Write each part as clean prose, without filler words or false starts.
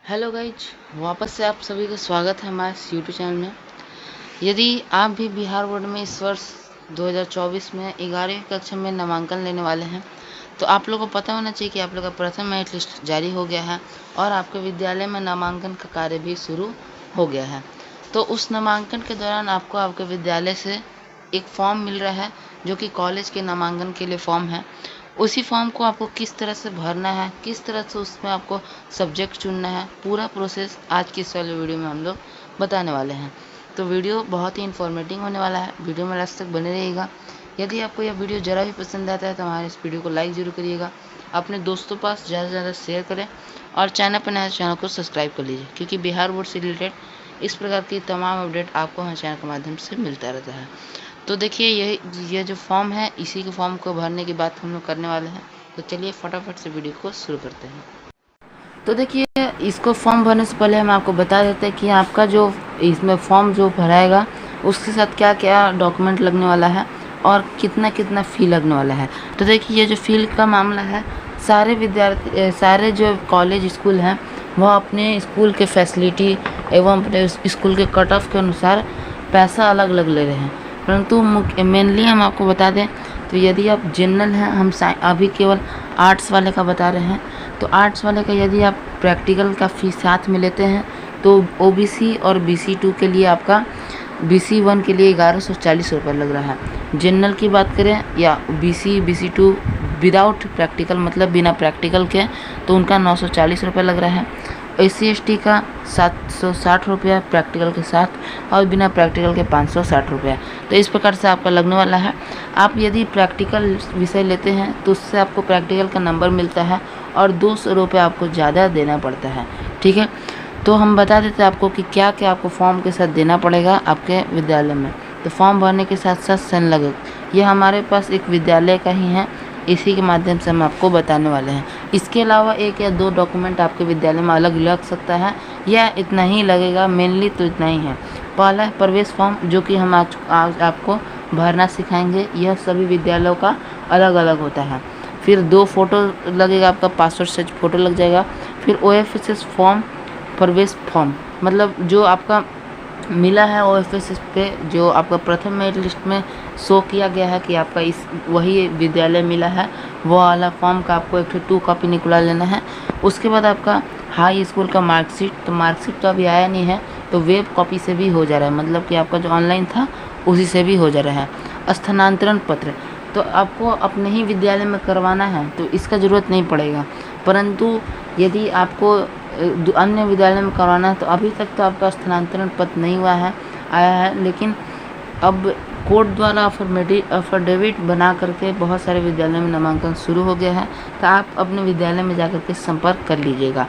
Hello guys, वापस से आप सभी का स्वागत है हमारे इस यूट्यूब चैनल में। यदि आप भी बिहार बोर्ड में इस वर्ष 2024 में 11वीं कक्षा में नामांकन लेने वाले हैं तो आप लोगों को पता होना चाहिए कि आप लोग का प्रथम मेरिट लिस्ट जारी हो गया है और आपके विद्यालय में नामांकन का कार्य भी शुरू हो गया है। तो उस नामांकन के दौरान आपको आपके विद्यालय से एक फॉर्म मिल रहा है जो कि कॉलेज के नामांकन के लिए फॉर्म है। उसी फॉर्म को आपको किस तरह से भरना है, किस तरह से उसमें आपको सब्जेक्ट चुनना है, पूरा प्रोसेस आज की इस वाले वीडियो में हम लोग बताने वाले हैं। तो वीडियो बहुत ही इन्फॉर्मेटिव होने वाला है, वीडियो में लास्ट तक बने रहिएगा। यदि आपको यह वीडियो ज़रा भी पसंद आता है तो हमारे इस वीडियो को लाइक ज़रूर करिएगा, अपने दोस्तों पास ज़्यादा से ज़्यादा शेयर करें और चैनल पर नया चैनल को सब्सक्राइब कर लीजिए, क्योंकि बिहार बोर्ड से रिलेटेड इस प्रकार की तमाम अपडेट आपको हमारे चैनल के माध्यम से मिलता रहता है। तो देखिए ये जो फॉर्म है, इसी के फॉर्म को भरने की बात हम लोग करने वाले हैं। तो चलिए फटाफट से वीडियो को शुरू करते हैं। तो देखिए, इसको फॉर्म भरने से पहले हम आपको बता देते हैं कि आपका जो इसमें फॉर्म जो भराएगा उसके साथ क्या क्या डॉक्यूमेंट लगने वाला है और कितना कितना फ़ी लगने वाला है। तो देखिए, ये जो फ़ी का मामला है, सारे विद्यार्थी सारे जो कॉलेज स्कूल हैं वह अपने स्कूल के फैसिलिटी एवं अपने स्कूल के कट ऑफ के अनुसार पैसा अलग अलग ले रहे हैं। परंतु मेनली हम आपको बता दें तो यदि आप जनरल हैं, हम अभी केवल आर्ट्स वाले का बता रहे हैं, तो आर्ट्स वाले का यदि आप प्रैक्टिकल का फ़ीस साथ में लेते हैं तो ओबीसी और BC2 के लिए आपका BC1 के लिए 1140 रुपये लग रहा है। जनरल की बात करें या BC2 विदाउट प्रैक्टिकल मतलब बिना प्रैक्टिकल के, तो उनका 940 रुपये लग रहा है। SC/ST का 760 रुपया प्रैक्टिकल के साथ और बिना प्रैक्टिकल के 560 रुपया। तो इस प्रकार से आपका लगने वाला है। आप यदि प्रैक्टिकल विषय लेते हैं तो उससे आपको प्रैक्टिकल का नंबर मिलता है और 200 रुपये आपको ज़्यादा देना पड़ता है। ठीक है, तो हम बता देते हैं आपको कि क्या क्या आपको फॉर्म के साथ देना पड़ेगा आपके विद्यालय में। तो फॉर्म भरने के साथ साथ संलग्न, ये हमारे पास एक विद्यालय का ही है, इसी के माध्यम से हम आपको बताने वाले हैं। इसके अलावा 1 या 2 डॉक्यूमेंट आपके विद्यालय में अलग लग सकता है या इतना ही लगेगा, मेनली तो इतना ही है। पहला है प्रवेश फॉर्म, जो कि हम आज आपको भरना सिखाएंगे। यह सभी विद्यालयों का अलग अलग होता है। फिर 2 फोटो लगेगा, आपका पासपोर्ट साइज फ़ोटो लग जाएगा। फिर OFSS फॉर्म, प्रवेश फॉर्म मतलब जो आपका मिला है OFSS पे, जो आपका प्रथम मेरिट लिस्ट में शो किया गया है कि आपका इस वही विद्यालय मिला है, वो वाला फॉर्म का आपको 2 कॉपी निकला लेना है। उसके बाद आपका हाई स्कूल का मार्कशीट, तो मार्कशीट तो अभी आया नहीं है, तो वेब कॉपी से भी हो जा रहा है, मतलब कि आपका जो ऑनलाइन था उसी से भी हो जा रहा है। स्थानांतरण पत्र तो आपको अपने ही विद्यालय में करवाना है तो इसका ज़रूरत नहीं पड़ेगा, परंतु यदि आपको अन्य विद्यालय में करवाना है तो अभी तक तो आपका स्थानांतरण पत्र नहीं हुआ है आया है, लेकिन अब कोर्ट द्वारा अफिडेविट बना करके बहुत सारे विद्यालयों में नामांकन शुरू हो गया है। तो आप अपने विद्यालय में जाकर के संपर्क कर लीजिएगा।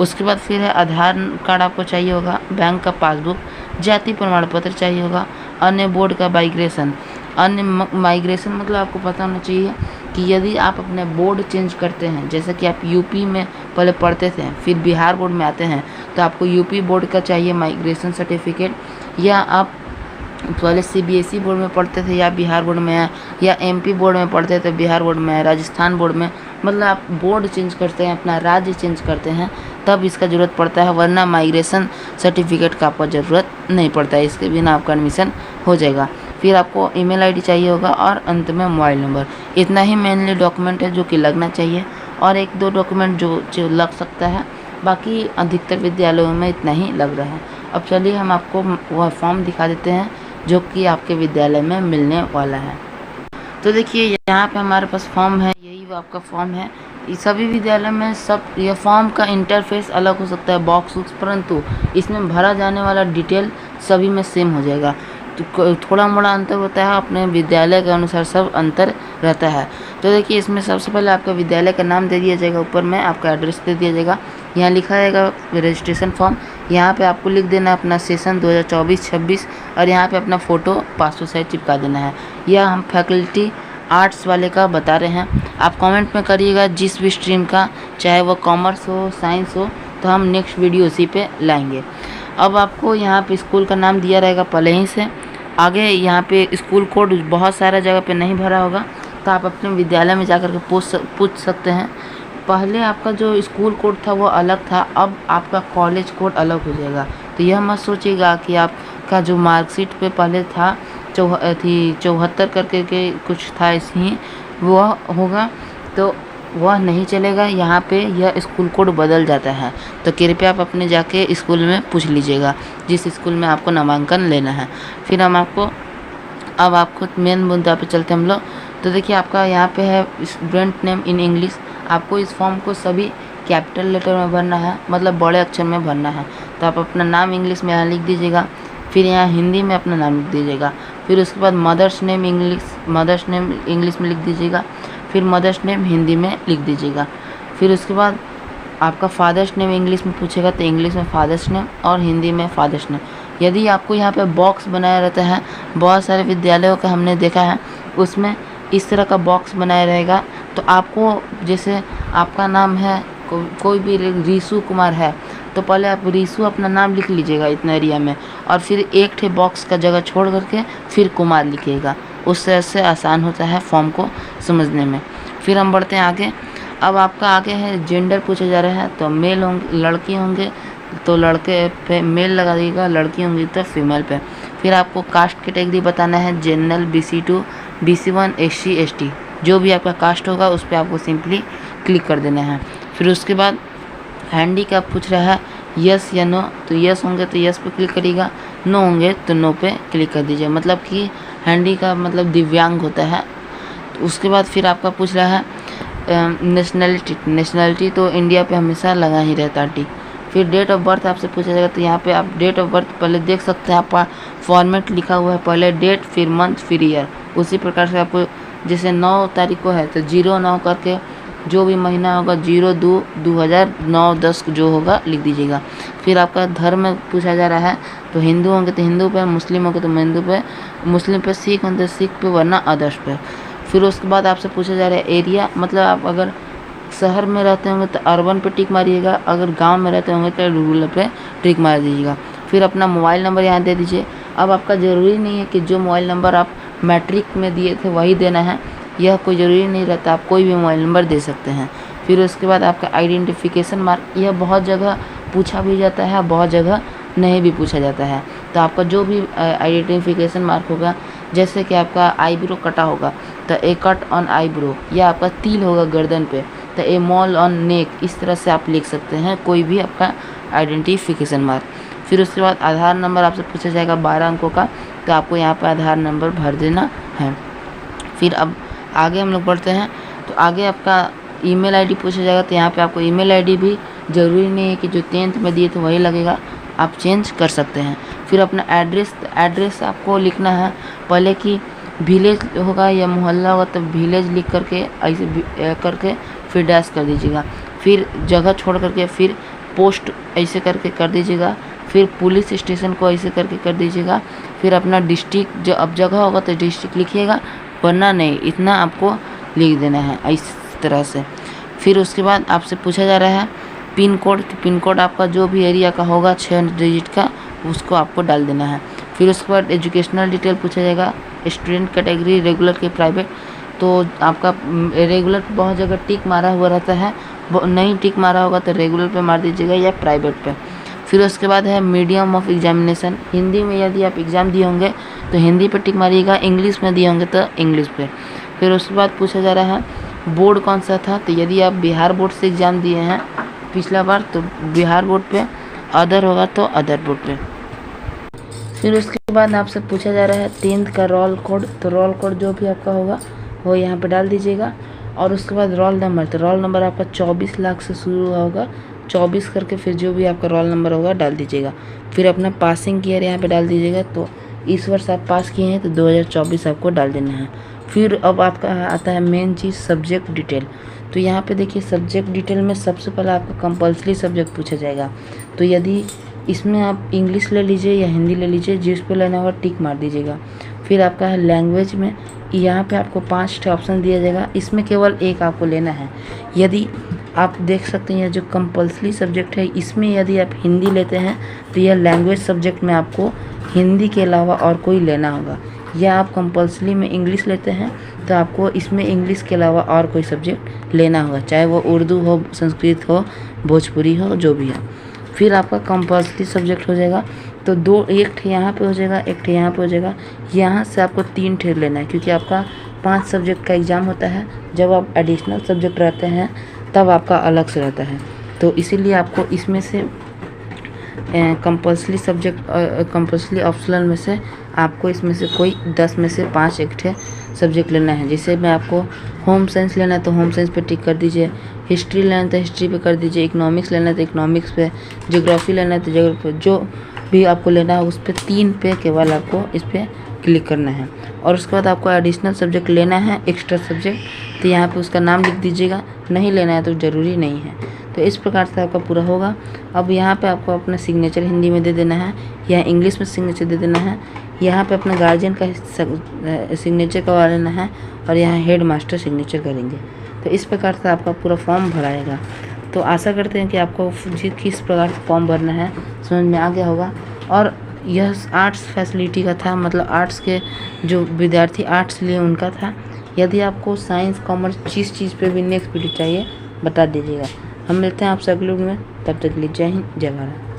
उसके बाद फिर है आधार कार्ड आपको चाहिए होगा, बैंक का पासबुक, जाति प्रमाण पत्र चाहिए होगा, अन्य बोर्ड का माइग्रेशन। अन्य माइग्रेशन मतलब आपको पता होना चाहिए कि यदि आप अपने बोर्ड चेंज करते हैं, जैसे कि आप यूपी में पहले पढ़ते थे फिर बिहार बोर्ड में आते हैं, तो आपको यूपी बोर्ड का चाहिए माइग्रेशन सर्टिफिकेट, या आप पहले CBSE बोर्ड में पढ़ते थे या बिहार बोर्ड में है, या MP बोर्ड में पढ़ते थे बिहार बोर्ड में है, राजस्थान बोर्ड में, मतलब आप बोर्ड चेंज करते हैं, अपना राज्य चेंज करते हैं, तब इसका ज़रूरत पड़ता है, वरना माइग्रेशन सर्टिफिकेट का आपको ज़रूरत नहीं पड़ता है। इसके बिना आपका एडमिशन हो जाएगा। फिर आपको email ID चाहिए होगा और अंत में मोबाइल नंबर। इतना ही मेनली डॉक्यूमेंट है जो कि लगना चाहिए, और 1-2 डॉक्यूमेंट जो लग सकता है, बाकी अधिकतर विद्यालयों में इतना ही लग रहा है। अब चलिए हम आपको वह फॉर्म दिखा देते हैं जो कि आपके विद्यालय में मिलने वाला है। तो देखिए, यहाँ पे हमारे पास फॉर्म है, यही वो आपका फॉर्म है। सभी विद्यालय में यह फॉर्म का इंटरफेस अलग हो सकता है, बॉक्स, परंतु इसमें भरा जाने वाला डिटेल सभी में सेम हो जाएगा। तो थोड़ा मोड़ा अंतर होता है, अपने विद्यालय के अनुसार सब अंतर रहता है। तो देखिए, इसमें सबसे पहले आपका विद्यालय का नाम दे दिया जाएगा, ऊपर में आपका एड्रेस दे दिया जाएगा, यहाँ लिखा जाएगा रजिस्ट्रेशन फॉर्म, यहाँ पे आपको लिख देना अपना सेशन 2024-26 और यहाँ पे अपना फ़ोटो पासपोर्ट साइज चिपका देना है। यह हम फैकल्टी आर्ट्स वाले का बता रहे हैं। आप कमेंट में करिएगा जिस भी स्ट्रीम का, चाहे वो कॉमर्स हो, साइंस हो, तो हम नेक्स्ट वीडियो उसी पे लाएंगे। अब आपको यहाँ पे स्कूल का नाम दिया रहेगा पहले ही से, आगे यहाँ पे स्कूल कोड बहुत सारा जगह पे नहीं भरा होगा, तो आप अपने विद्यालय में जाकर के पूछ सकते हैं। पहले आपका जो स्कूल कोड था वो अलग था, अब आपका कॉलेज कोड अलग हो जाएगा। तो यह मत सोचिएगा कि आपका जो मार्कशीट पे पहले था 74 करके के कुछ था इसमें वह होगा, तो वह नहीं चलेगा। यहाँ पे यह स्कूल कोड बदल जाता है। तो कृपया आप अपने जाके स्कूल में पूछ लीजिएगा जिस स्कूल में आपको नामांकन लेना है। फिर हम आपको मेन मुद्दा पे चलते हम लोग। तो देखिए आपका यहाँ पे है स्टूडेंट नेम इन इंग्लिश। आपको इस फॉर्म को सभी कैपिटल लेटर में भरना है, मतलब बड़े अक्षर में भरना है। तो आप अपना नाम इंग्लिश में यहाँ लिख दीजिएगा, फिर यहाँ हिंदी में अपना नाम लिख दीजिएगा। फिर उसके बाद मदर्स नेम इंग्लिश में लिख दीजिएगा, फिर मदर्स नेम हिंदी में लिख दीजिएगा। फिर उसके बाद आपका फादर्स नेम इंग्लिश में पूछेगा तो इंग्लिश में फादर्स नेम और हिंदी में फादर्स नेम। यदि आपको यहाँ पे बॉक्स बनाया रहता है, बहुत सारे विद्यालयों का हमने देखा है, उसमें इस तरह का बॉक्स बनाया रहेगा। तो आपको जैसे आपका नाम है कोई भी रीशु कुमार है, तो पहले आप रीशु अपना नाम लिख लीजिएगा इतना एरिया में, और फिर एक ठे बॉक्स का जगह छोड़ करके फिर कुमार लिखिएगा। उससे ऐसे आसान होता है फॉर्म को समझने में। फिर हम बढ़ते हैं आगे। अब आपका आगे है जेंडर पूछा जा रहा है। तो मेल होंगे, लड़की होंगे तो लड़के पे मेल लगा दीजिएगा, लड़की होंगी तो फीमेल पे। फिर आपको कास्ट कैटेगरी बताना है, general, BC2, BC1, SC ST, जो भी आपका कास्ट होगा उस पर आपको सिंपली क्लिक कर देना है। फिर उसके बाद हैंडीकैप पूछ रहा है, यस या नो। तो यस होंगे तो यस पे क्लिक करिएगा, नो होंगे तो नो पे क्लिक कर दीजिए, मतलब कि हैंडी का मतलब दिव्यांग होता है। तो उसके बाद फिर आपका पूछ रहा है नेशनलिटी तो इंडिया पे हमेशा लगा ही रहता टी। फिर डेट ऑफ बर्थ आपसे पूछा जाएगा, तो यहाँ पे आप डेट ऑफ बर्थ पहले देख सकते हैं, आपका फॉर्मेट लिखा हुआ है, पहले डेट फिर मंथ फिर ईयर। उसी प्रकार से आपको जैसे 9 तारीख को है तो 09 करके जो भी महीना होगा 02/2009/10 जो होगा लिख दीजिएगा। फिर आपका धर्म पूछा जा रहा है, तो हिंदू होंगे तो हिंदू पे, मुस्लिम होंगे तो हिंदू पे, मुस्लिम पे, सिख होंगे तो सिख पे, वरना अदर्स पे। फिर उसके बाद आपसे पूछा जा रहा है एरिया, मतलब आप अगर शहर में रहते होंगे तो अर्बन पे टिक मारिएगा, अगर गांव में रहते होंगे तो रूरल पे टिक मार दीजिएगा। फिर अपना मोबाइल नंबर यहाँ दे दीजिए। अब आपका ज़रूरी नहीं है कि जो मोबाइल नंबर आप मैट्रिक में दिए थे वही देना है, यह कोई ज़रूरी नहीं रहता, आप कोई भी मोबाइल नंबर दे सकते हैं। फिर उसके बाद आपका आइडेंटिफिकेशन मार्क, यह बहुत जगह पूछा भी जाता है, बहुत जगह नहीं भी पूछा जाता है। तो आपका जो भी आइडेंटिफिकेशन मार्क होगा, जैसे कि आपका आईब्रो कटा होगा तो ए कट ऑन आईब्रो, या आपका तिल होगा गर्दन पे तो ए मॉल ऑन नेक, इस तरह से आप लिख सकते हैं कोई भी आपका आइडेंटिफिकेशन मार्क। फिर उसके बाद आधार नंबर आपसे पूछा जाएगा 12 अंकों का, तो आपको यहाँ पर आधार नंबर भर देना है। फिर अब आगे हम लोग बढ़ते हैं। तो आगे आपका ईमेल आईडी पूछा जाएगा, तो यहाँ पे आपको ईमेल आईडी भी ज़रूरी नहीं है कि जो 10th में दिए थे वही लगेगा, आप चेंज कर सकते हैं। फिर अपना एड्रेस आपको लिखना है, पहले कि विलेज होगा या मोहल्ला होगा तो विलेज लिख करके ऐसे करके फिर डैश कर दीजिएगा। फिर जगह छोड़ करके फिर पोस्ट ऐसे करके कर दीजिएगा, फिर पुलिस स्टेशन को ऐसे करके कर दीजिएगा। फिर अपना डिस्ट्रिक्ट, जो अब जगह होगा तो डिस्ट्रिक्ट लिखिएगा, वरना नहीं, इतना आपको लिख देना है इस तरह से। फिर उसके बाद आपसे पूछा जा रहा है पिन कोड, तो पिन कोड आपका जो भी एरिया का होगा 6 डिजिट का, उसको आपको डाल देना है। फिर उसके बाद एजुकेशनल डिटेल पूछा जाएगा, स्टूडेंट कैटेगरी, रेगुलर के प्राइवेट। तो आपका रेगुलर पे बहुत जगह टिक मारा हुआ रहता है, नहीं टिक मारा होगा तो रेगुलर पे मार दीजिएगा या प्राइवेट पे। फिर उसके बाद है मीडियम ऑफ एग्जामिनेशन, हिंदी में यदि आप एग्ज़ाम दिए होंगे तो हिंदी पे टिक मारिएगा, इंग्लिश में दिए होंगे तो इंग्लिश पे। फिर उसके बाद पूछा जा रहा है बोर्ड कौन सा था, तो यदि आप बिहार बोर्ड से एग्ज़ाम दिए हैं पिछला बार तो बिहार बोर्ड पे, अदर होगा तो अदर बोर्ड पे। फिर उसके बाद आपसे पूछा जा रहा है 10th का रोल कोड, तो रोल कोड जो भी आपका होगा वो यहाँ पे डाल दीजिएगा। और उसके बाद रोल नंबर, तो रोल नंबर आपका 24 लाख से शुरू होगा, 24 करके फिर जो भी आपका रोल नंबर होगा डाल दीजिएगा। फिर अपना पासिंग ईयर यहाँ पे डाल दीजिएगा, तो इस वर्ष आप पास किए हैं तो 2024 आपको डाल देना है। फिर अब आपका आता है मेन चीज़ सब्जेक्ट डिटेल। तो यहाँ पे देखिए सब्जेक्ट डिटेल में सबसे पहले आपका कंपल्सरी सब्जेक्ट पूछा जाएगा, तो यदि इसमें आप इंग्लिश ले लीजिए या हिंदी ले लीजिए, जिस पे लेना होगा टिक मार दीजिएगा। फिर आपका है लैंग्वेज में, यहाँ पे आपको 5 ऑप्शन दिया जाएगा, इसमें केवल एक आपको लेना है। यदि आप देख सकते हैं जो कंपल्सरी सब्जेक्ट है इसमें यदि आप हिंदी लेते हैं तो यह लैंग्वेज सब्जेक्ट में आपको हिंदी के अलावा और कोई लेना होगा। या आप कंपल्सरी में इंग्लिश लेते हैं तो आपको इसमें इंग्लिश के अलावा और कोई सब्जेक्ट लेना होगा, चाहे वो उर्दू हो, संस्कृत हो, भोजपुरी हो, जो भी हो। फिर आपका कंपल्सरी सब्जेक्ट हो जाएगा। तो दो, एक ठे यहाँ पे हो जाएगा, एक ठे यहाँ पे हो जाएगा। यहाँ से आपको 3 ठे लेना है, क्योंकि आपका 5 सब्जेक्ट का एग्ज़ाम होता है। जब आप एडिशनल सब्जेक्ट रहते हैं तब आपका अलग से रहता है। तो इसीलिए आपको इसमें से कंपल्सरी सब्जेक्ट, कंपल्सरी ऑप्शनल में से आपको इसमें से कोई 10 में से 5 एक ठे सब्जेक्ट लेना है। जैसे मैं आपको होम साइंस लेना है तो होम साइंस पे टिक कर दीजिए, हिस्ट्री लेना है तो हिस्ट्री पे कर दीजिए, इकोनॉमिक्स लेना है तो इकोनॉमिक्स पे, ज्योग्राफी लेना है तो ज्योग्राफी पे, जो भी आपको लेना है उस पर 3 पे केवल आपको इस पर क्लिक करना है। और उसके बाद आपको एडिशनल सब्जेक्ट लेना है, एक्स्ट्रा सब्जेक्ट, तो यहाँ पे उसका नाम लिख दीजिएगा। नहीं लेना है तो ज़रूरी नहीं है। तो इस प्रकार से आपका पूरा होगा। अब यहाँ पे आपको अपना सिग्नेचर हिंदी में दे देना है या इंग्लिश में सिग्नेचर दे देना है। यहाँ पे अपने गार्जियन का सिग्नेचर करवा लेना है और यहाँ हेड मास्टर सिग्नेचर करेंगे। तो इस प्रकार से आपका पूरा फॉर्म भराएगा। तो आशा करते हैं कि आपको किस प्रकार से फॉर्म भरना है समझ में आ गया होगा। और यह आर्ट्स फैसिलिटी का था, मतलब आर्ट्स के जो विद्यार्थी आर्ट्स लिए उनका था। यदि आपको साइंस, कॉमर्स जिस चीज़ पे भी नेक्स्ट वीडियो चाहिए बता दीजिएगा। हम मिलते हैं आपसे अगले वीडियो में, तब तक के लिए जय हिंद, जय भारत।